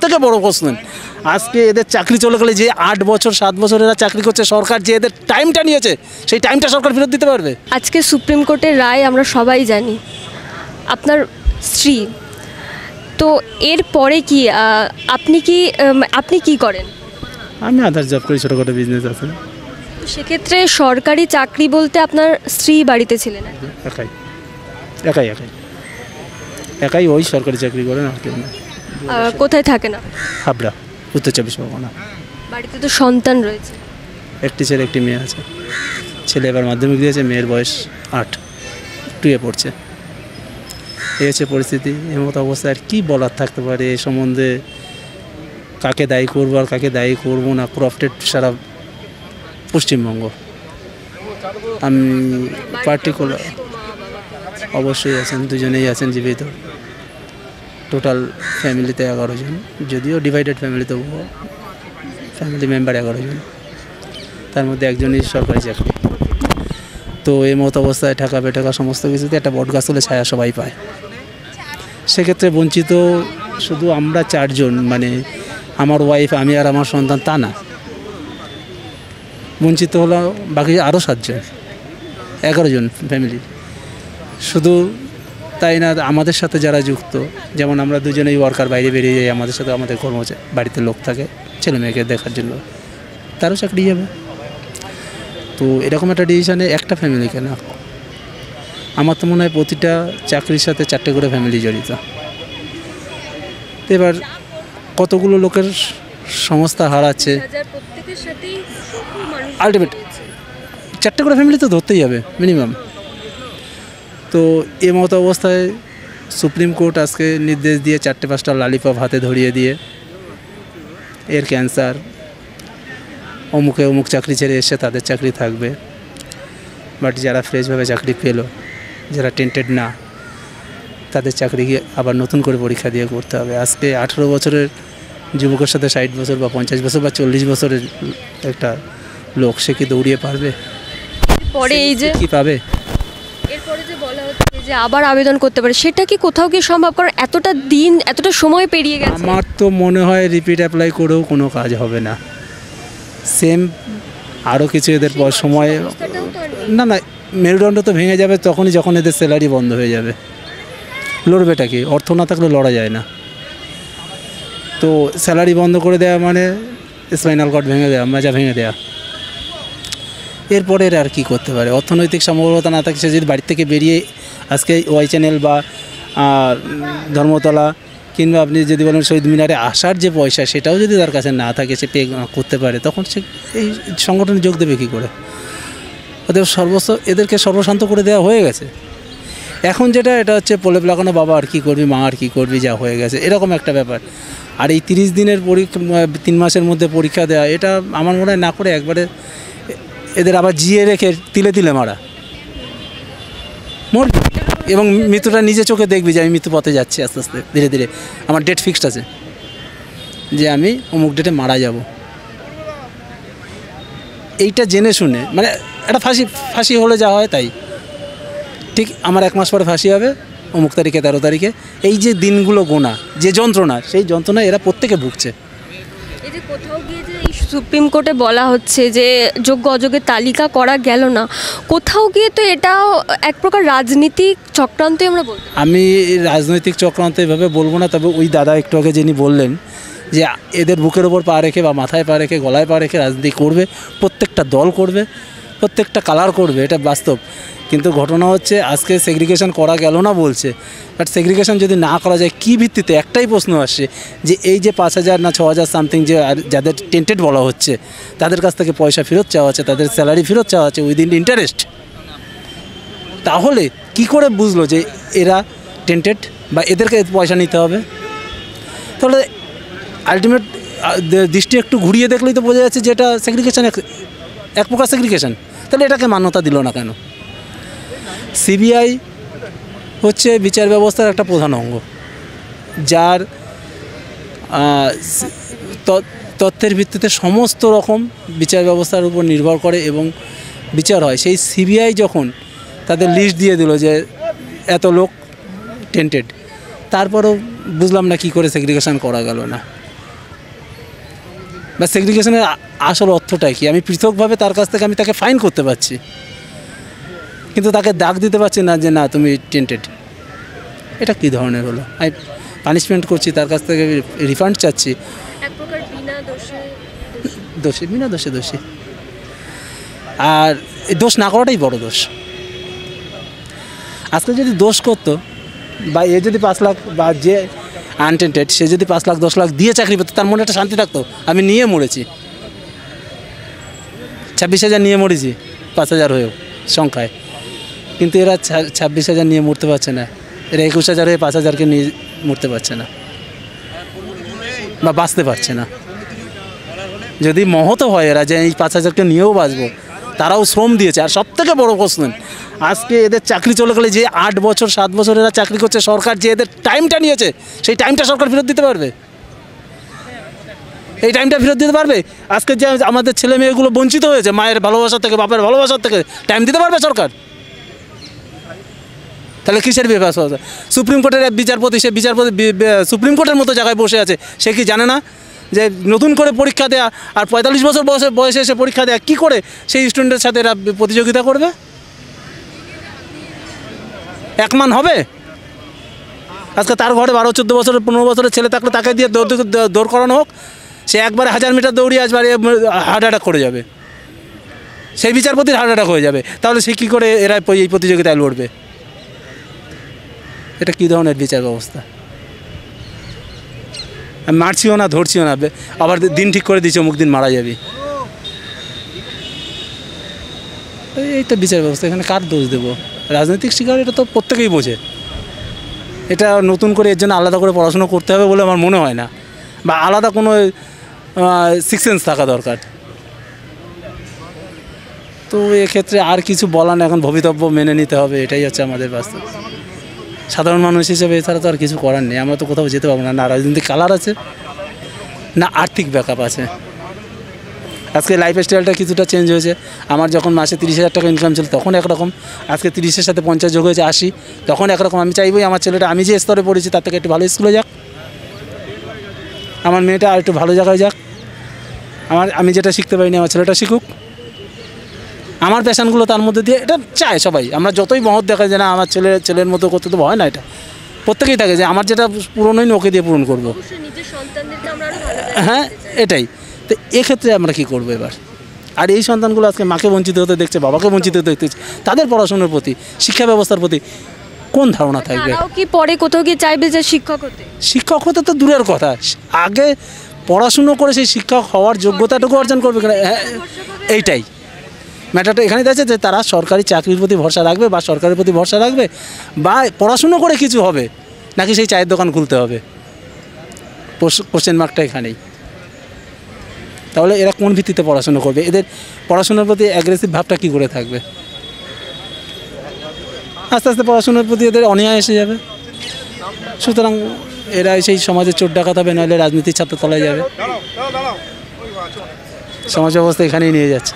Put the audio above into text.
সবথেকে বড় প্রশ্ন। আজকে এদের চাকরি চলে গেলে যে 8 বছর 7 বছর এরা চাকরি করছে, সরকার যে এদের টাইমটা নিয়েছে সেই টাইমটা সরকার ফেরত দিতে পারবে? আজকে সুপ্রিম কোর্টের রায় আমরা সবাই জানি, আপনার স্ত্রী, তো এর পরে কি আপনি কি করেন? আমি আদার জব করি, ছোটোখাটো বিজনেস আছে। সেক্ষেত্রে সরকারি চাকরি বলতে আপনার স্ত্রী বাড়িতে ছিলেন? একাই একাই একাই একাই ওই সরকারি চাকরি করেন আর কেউ না। কোথায় থাকেন? হাবড়া, উত্তর 24 পরগনা। বাড়িতে তো সন্তান রয়েছে? একটি ছেলে একটি মেয়ে আছে। ছেলে এবার মাধ্যমিক দিয়েছে, মেয়ের বয়স 8, 2-এ পড়ছে। এই হচ্ছে পরিস্থিতি। এর মতো অবস্থায় আর কী বলার থাকতে পারে এ সম্বন্ধে? কাকে দায়ী করবো আর কাকে দায়ী করবো না, করাপ্টেড সারা পশ্চিমবঙ্গ। আমি পার্টিকুলার অবশ্যই আছেন, দুজনেই আছেন জীবিত। টোটাল ফ্যামিলিতে 11 জন, যদিও ডিভাইডেড ফ্যামিলি, তবুও ফ্যামিলি মেম্বার 11 জন, তার মধ্যে একজনই সরকারি চাকরি। তো এই মতো অবস্থায় টাকা বেটাকা সমস্ত কিছুতে একটা বট গাছ হলে ছায়া সবাই পায়। সেক্ষেত্রে বঞ্চিত শুধু আমরা 4 জন, মানে আমার ওয়াইফ, আমি আর আমার সন্তান, তা না। বঞ্চিত হলো বাকি আরও 7 জন, 11 জন ফ্যামিলি। শুধু তাই না, আমাদের সাথে যারা যুক্ত, যেমন আমরা দুজনেই ওয়ার্কার, বাইরে বেরিয়ে যাই, আমাদের সাথে আমাদের বাড়িতে লোক থাকে ছেলে মেয়েকে দেখার জন্য, তারও চাকরি যাবে। তো এরকম একটা ডিসিশানে একটা ফ্যামিলিকে না, আমার তো মনে হয় প্রতিটা চাকরির সাথে 4টে করে ফ্যামিলি জড়িত। এবার কতগুলো লোকের সংস্থা হারাচ্ছে, আলটিমেট 4টে করে ফ্যামিলি তো ধরতেই হবে মিনিমাম। তো এ মতো অবস্থায় সুপ্রিম কোর্ট আজকে নির্দেশ দিয়ে 4টে-5টা লালিপপ হাতে ধরিয়ে দিয়ে এর ক্যান্সার, অমুকে অমুক চাকরি ছেড়ে এসে তাদের চাকরি থাকবে। বাট যারা ফ্রেশভাবে চাকরি পেল, যারা টেন্টেড না, তাদের চাকরি গিয়ে আবার নতুন করে পরীক্ষা দিয়ে করতে হবে। আজকে 18 বছরের যুবকের সাথে 60 বছর বা 50 বছর বা 40 বছরের একটা লোক, সে কি দৌড়িয়ে পারবে? পরে এই যে কি পাবে? এরপরে যে বলা হচ্ছে যে আবার আবেদন করতে পারে, সেটা কি কোথাও কি সম্ভব? কারণ এতটা সময় পেরিয়ে গেছে। আমার তো মনে হয় রিপিট অ্যাপ্লাই করেও কোনো কাজ হবে না। সেম আরও কিছু এদের সময়, না না, মেরুদণ্ড তো ভেঙে যাবে তখনই যখন এদের স্যালারি বন্ধ হয়ে যাবে। লড়বেটা কি? অর্থ না থাকলে লড়া যায় না। তো স্যালারি বন্ধ করে দেওয়া মানে স্পাইনাল কর্ড ভেঙে দেওয়া, মাজা ভেঙে দেওয়া। এরপরে আর কি করতে পারে? অর্থনৈতিক সম্ভাবনা না থাকে, সে যদি বাড়ি থেকে বেরিয়ে আজকে ওয়াই চ্যানেল বা ধর্মতলা কিংবা আপনি যদি বলেন শহীদ মিনারে আসার যে পয়সা, সেটাও যদি তার কাছে না থাকে, সে পে করতে পারে, তখন সে এই সংগঠনে যোগ দেবে কী করে? এদেরকে সর্বশান্ত করে দেওয়া হয়ে গেছে। এখন যেটা, এটা হচ্ছে প্রলেপ লাগানো, বাবা আর কী করবি, মা আর কী করবি, যা হয়ে গেছে, এরকম একটা ব্যাপার। আর এই 30 দিনের 3 মাসের মধ্যে পরীক্ষা দেওয়া, এটা আমার মনে হয় না করে একবারে এদের আবার জিয়ে রেখে তিলে তিলে মারা মরবি, এবং মৃত্যুটা নিজে চোখে দেখবি যে আমি মৃত্যু পথে যাচ্ছি আস্তে আস্তে ধীরে ধীরে। আমার ডেট ফিক্সড আছে যে আমি অমুক ডেটে মারা যাব। এইটা জেনে শুনে, মানে একটা ফাঁসি হলে যা হয় তাই, ঠিক আমার 1 মাস পরে ফাঁসি হবে অমুক তারিখে, 13 তারিখে। এই যে দিনগুলো গোনা, যে যন্ত্রণা, সেই যন্ত্রণা এরা প্রত্যেকে ভুগছে। এই যে কোথাও গিয়ে যে এই সুপ্রিম কোর্টে বলা হচ্ছে যে যোগ্য অযোগ্যের তালিকা করা গেল না, কোথাও গিয়ে তো এটাও এক প্রকার রাজনীতিক চক্রান্তই আমরা বলবো। আমি রাজনৈতিক চক্রান্ত এভাবে বলবো না, তবে ওই দাদা একটু আগে যিনি বললেন যে এদের বুকের ওপর পা রেখে বা মাথায় পা রেখে গলায় পা রেখে রাজনীতি করবে, প্রত্যেকটা দল করবে, প্রত্যেকটা কালার করবে, এটা বাস্তব। কিন্তু ঘটনা হচ্ছে আজকে সেগ্রিগেশন করা গেল না বলছে, বাট সেগ্রিগেশন যদি না করা যায় কী ভিত্তিতে? একটাই প্রশ্ন আসছে যে এই যে 5,000 না 6,000 সামথিং যে যাদের টেন্টেড বলা হচ্ছে, তাদের কাছ থেকে পয়সা ফেরত চাওয়া হচ্ছে, তাদের স্যালারি ফেরত চাওয়া হচ্ছে উইদিন ইন্টারেস্ট। তাহলে কি করে বুঝলো যে এরা টেন্টেড বা এদেরকে পয়সা নিতে হবে? তাহলে আলটিমেট দৃষ্টি একটু ঘুরিয়ে দেখলেই তো বোঝা যাচ্ছে যে এটা সেগ্রিগেশন, এক প্রকার সেগ্রিগেশন। তাহলে এটাকে মান্যতা দিল না কেন? সিবিআই হচ্ছে বিচার ব্যবস্থার একটা প্রধান অঙ্গ, যার তথ্যের ভিত্তিতে সমস্ত রকম বিচার ব্যবস্থার উপর নির্ভর করে এবং বিচার হয়। সেই সিবিআই যখন তাদের লিস্ট দিয়ে দিল যে এত লোক টেন্টেড, তারপরেও বুঝলাম না কী করে সেগ্রিগেশন করা গেল না। বা সেগ্রিগেশনের আসল অর্থটাই কি? আমি পৃথকভাবে তার কাছ থেকে আমি তাকে ফাইন করতে পারছি, কিন্তু তাকে দাগ দিতে পারছি না যে না তুমি টেন্টেড। এটা কী ধরনের হলো? আমি পানিশমেন্ট করছি, তার কাছ থেকে রিফান্ড চাচ্ছি। এক প্রকার বিনা দোষে দোষী, বিনা দোষে দোষী। আর এই দোষ না করাটাই বড় দোষ। আজকে যদি দোষ করতো, বা এ যদি 5 লাখ, বা যে আনটেন্টেড সে যদি 5 লাখ 10 লাখ দিয়ে চাকরি পেতো, তার মনে একটা শান্তি থাকতো, আমি নিয়ে মরেছি। 26,000 নিয়ে মরেছি 5,000 হয়েও সংখ্যায়, কিন্তু এরা 26,000 নিয়ে মরতে পারছে না, এরা 21,000 হয়ে 5,000কে নিয়ে মরতে পারছে না বা বাঁচতে পারছে না। যদি মহৎ হয় এরা যে এই 5,000কে নিয়েও বাঁচবো, তারাও শ্রম দিয়েছে। আর সবথেকে বড় প্রশ্ন, আজকে এদের চাকরি চলে গেলে যে 8 বছর 7 বছর এরা চাকরি করছে, সরকার যে এদের টাইমটা নিয়েছে সেই টাইমটা সরকার ফেরত দিতে পারবে? এই টাইমটা ফেরত দিতে পারবে? আজকে যে আমাদের ছেলে মেয়েগুলো বঞ্চিত হয়েছে মায়ের ভালোবাসা থেকে, বাপের ভালোবাসার থেকে, টাইম দিতে পারবে সরকার? তাহলে কিসের ব্যবস্থা? সুপ্রিম কোর্টের বিচারপতি, সে বিচারপতি সুপ্রিম কোর্টের মতো জায়গায় বসে আছে, সে কি জানে না যে নতুন করে পরীক্ষা দেয়া আর 45 বছর বয়সে এসে পরীক্ষা দেয়া কী করে সেই স্টুডেন্টের সাথে এরা প্রতিযোগিতা করবে? একমান হবে? আজকে তার ঘরে 12-14 বছরের 15 বছরের ছেলে থাকলে তাকে দিয়ে দৌড় করানো হোক, সে একবারে 1000 মিটার দৌড়িয়ে আসবারে হার্ট অ্যাটাক করে যাবে, সেই বিচারপতির হার্ট অ্যাটাক হয়ে যাবে। তাহলে সে কী করে এরা এই প্রতিযোগিতায় লড়বে? এটা কী ধরনের বিচার ব্যবস্থা? আমি মারছিও না, ধরছিও না, আবার দিন ঠিক করে দিচ্ছি অমুক দিন মারা যাবি। এই তো বিচার ব্যবস্থা। এখানে কার দোষ দেবো? রাজনৈতিক শিকার, এটা তো প্রত্যেকেই বোঝে। এটা নতুন করে এর জন্য আলাদা করে পড়াশোনা করতে হবে বলে আমার মনে হয় না, বা আলাদা কোনো সিক্স সেন্স থাকা দরকার। তো এক্ষেত্রে আর কিছু বলার না, এখন ভবিতব্য মেনে নিতে হবে, এটাই হচ্ছে আমাদের বাস্তব। সাধারণ মানুষ হিসেবে এছাড়া তো আর কিছু করার নেই। আমরা তো কোথাও যেতে পারবো না, না রাজনৈতিক কালার আছে, না আর্থিক ব্যাকআপ আছে। আজকে লাইফ স্টাইলটা কিছুটা চেঞ্জ হয়েছে। আমার যখন মাসে 30,000 টাকা ইনকাম ছিল তখন একরকম, আজকে 30-এর সাথে 50 যোগ হয়েছে 80, তখন একরকম। আমি চাইবই আমার ছেলেটা, আমি যে স্তরে পড়েছি তার থেকে একটু ভালো স্কুলে যাক, আমার মেয়েটা আর একটু ভালো জায়গায় যাক, আমি যেটা শিখতে পারিনি আমার ছেলেটা শিখুক, আমার প্যাশানগুলো তার মধ্যে দিয়ে, এটা চায় সবাই। আমরা যতই মহৎ দেখা যায় না, আমার ছেলের মতো করতে তো হয় না, এটা প্রত্যেকেই থাকে যে আমার যেটা পূরণ হয়নি ওকে দিয়ে পূরণ করবো। হ্যাঁ, এটাই। তো এক্ষেত্রে আমরা কী করবো এবার? আর এই সন্তানগুলো আজকে মাকে বঞ্চিত হতে দেখছে, বাবাকে বঞ্চিত হতে দেখছে, তাদের পড়াশোনার প্রতি, শিক্ষা ব্যবস্থার প্রতি কোন ধারণা থাকবে? তারাও কি পরে কোথাও গিয়ে চাইবে যে শিক্ষক হতে? শিক্ষক হতে তো দূরের কথা, আগে পড়াশুনো করে সেই শিক্ষক হওয়ার যোগ্যতাটুকু অর্জন করবে। হ্যাঁ, এইটাই ম্যাটারটা এখানে আছে, যে তারা সরকারি চাকরির প্রতি ভরসা রাখবে, বা সরকারের প্রতি ভরসা রাখবে, বা পড়াশুনো করে কিছু হবে, নাকি সেই চায়ের দোকান খুলতে হবে। কোশ্চেন মার্কটা এখানেই। তাহলে এরা কোন ভিত্তিতে পড়াশুনো করবে? এদের পড়াশোনার প্রতি অ্যাগ্রেসিভ ভাবটা কী করে থাকবে? আস্তে আস্তে পড়াশোনার প্রতি এদের অনীহা এসে যাবে। সুতরাং এরা সেই সমাজে চোর ডাকাত হবে, নাহলে রাজনীতির ছাত্র তলায় যাবে। সমাজ ব্যবস্থা এখানেই নিয়ে যাচ্ছে।